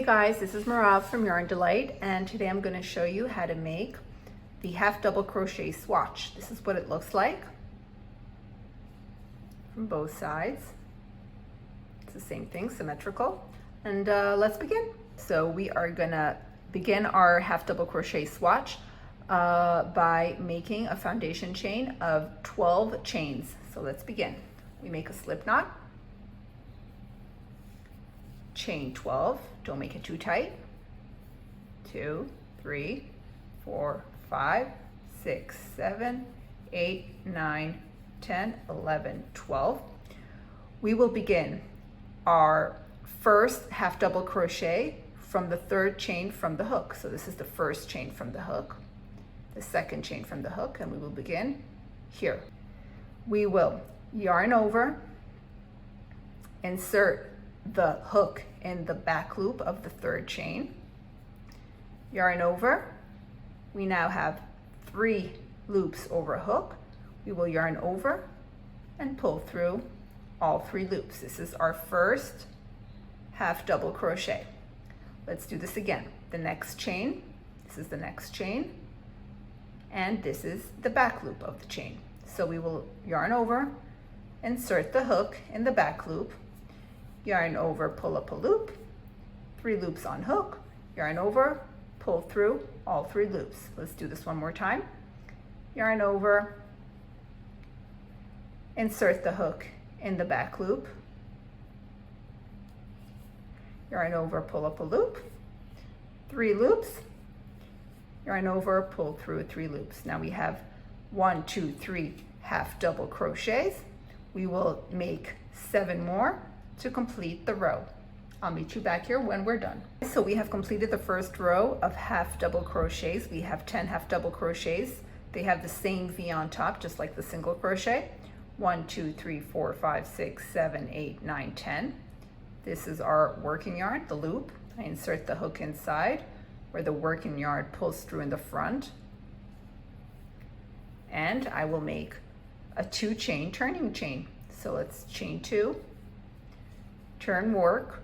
Hey guys, this is Marav from Yarn Delight, and today I'm going to show you how to make the half double crochet swatch. This is what it looks like from both sides. It's the same thing, symmetrical. And let's begin. So we are going to begin our half double crochet swatch by making a foundation chain of 12 chains. So let's begin. We make a slip knot, chain 12, don't make it too tight. 2, 3, 4, 5, 6, 7, 8, 9, 10, 11, 12. We will begin our first half double crochet from the third chain from the hook. So this is the first chain from the hook, the second chain from the hook, and we will begin here. We will yarn over, insert the hook in the back loop of the third chain, yarn over. We now have 3 loops over a hook. We will yarn over and pull through all 3 loops. This is our first half double crochet. Let's do this again. The next chain, this is the next chain, and this is the back loop of the chain. So we will yarn over, insert the hook in the back loop, yarn over, pull up a loop, 3 loops on hook, yarn over, pull through all 3 loops. Let's do this one more time. Yarn over, insert the hook in the back loop, yarn over, pull up a loop, 3 loops, yarn over, pull through 3 loops. Now we have 1, 2, 3 half double crochets. We will make 7 more to complete the row. I'll meet you back here when we're done. So we have completed the first row of half double crochets. We have 10 half double crochets. They have the same V on top, just like the single crochet. 1, 2, 3, 4, 5, 6, 7, 8, 9, 10. This is our working yarn, the loop. I insert the hook inside where the working yarn pulls through in the front. And I will make a 2 chain turning chain. So let's chain 2, turn work,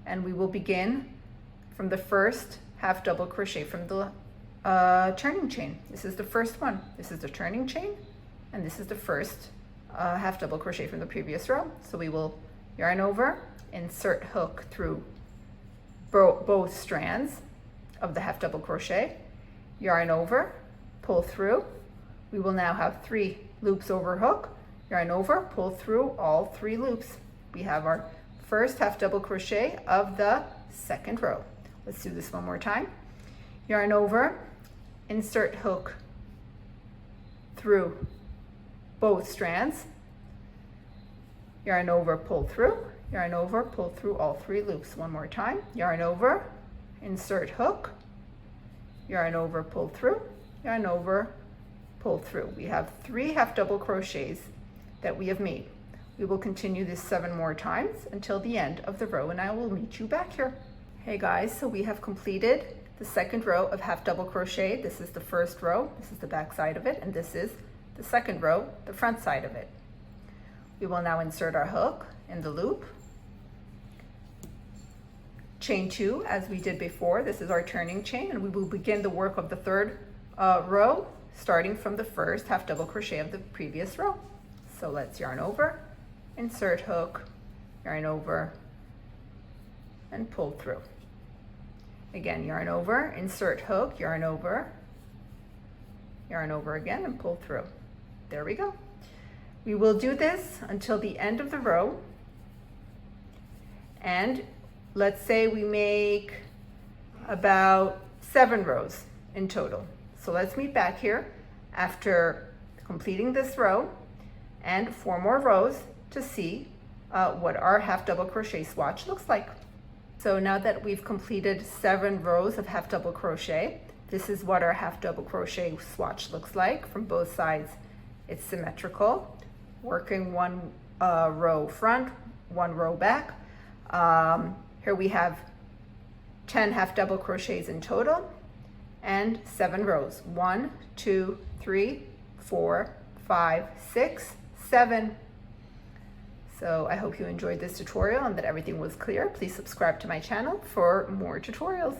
and we will begin from the first half double crochet from the turning chain. This is the first one. This is the turning chain, and this is the first half double crochet from the previous row. So we will yarn over, insert hook through both strands of the half double crochet, yarn over, pull through. We will now have 3 loops over hook, yarn over, pull through all 3 loops. We have our first half double crochet of the second row. Let's do this one more time. Yarn over, insert hook through both strands, yarn over, pull through, yarn over, pull through all 3 loops. One more time. Yarn over, insert hook, yarn over, pull through, yarn over, pull through. We have 3 half double crochets that we have made. We will continue this 7 more times until the end of the row, and I will meet you back here. Hey guys, so we have completed the second row of half double crochet. This is the first row, this is the back side of it, and this is the second row, the front side of it. We will now insert our hook in the loop, chain 2 as we did before. This is our turning chain, and we will begin the work of the third row starting from the first half double crochet of the previous row. So let's yarn over, insert hook, yarn over, and pull through. Again, yarn over, insert hook, yarn over again, and pull through. There we go. We will do this until the end of the row, and let's say we make about 7 rows in total. So let's meet back here after completing this row and 4 more rows to see what our half double crochet swatch looks like. So now that we've completed 7 rows of half double crochet, this is what our half double crochet swatch looks like. From both sides, it's symmetrical, working 1 row front, 1 row back. Here we have 10 half double crochets in total and 7 rows. 1, 2, 3, 4, 5, 6, 7. So I hope you enjoyed this tutorial and that everything was clear. Please subscribe to my channel for more tutorials.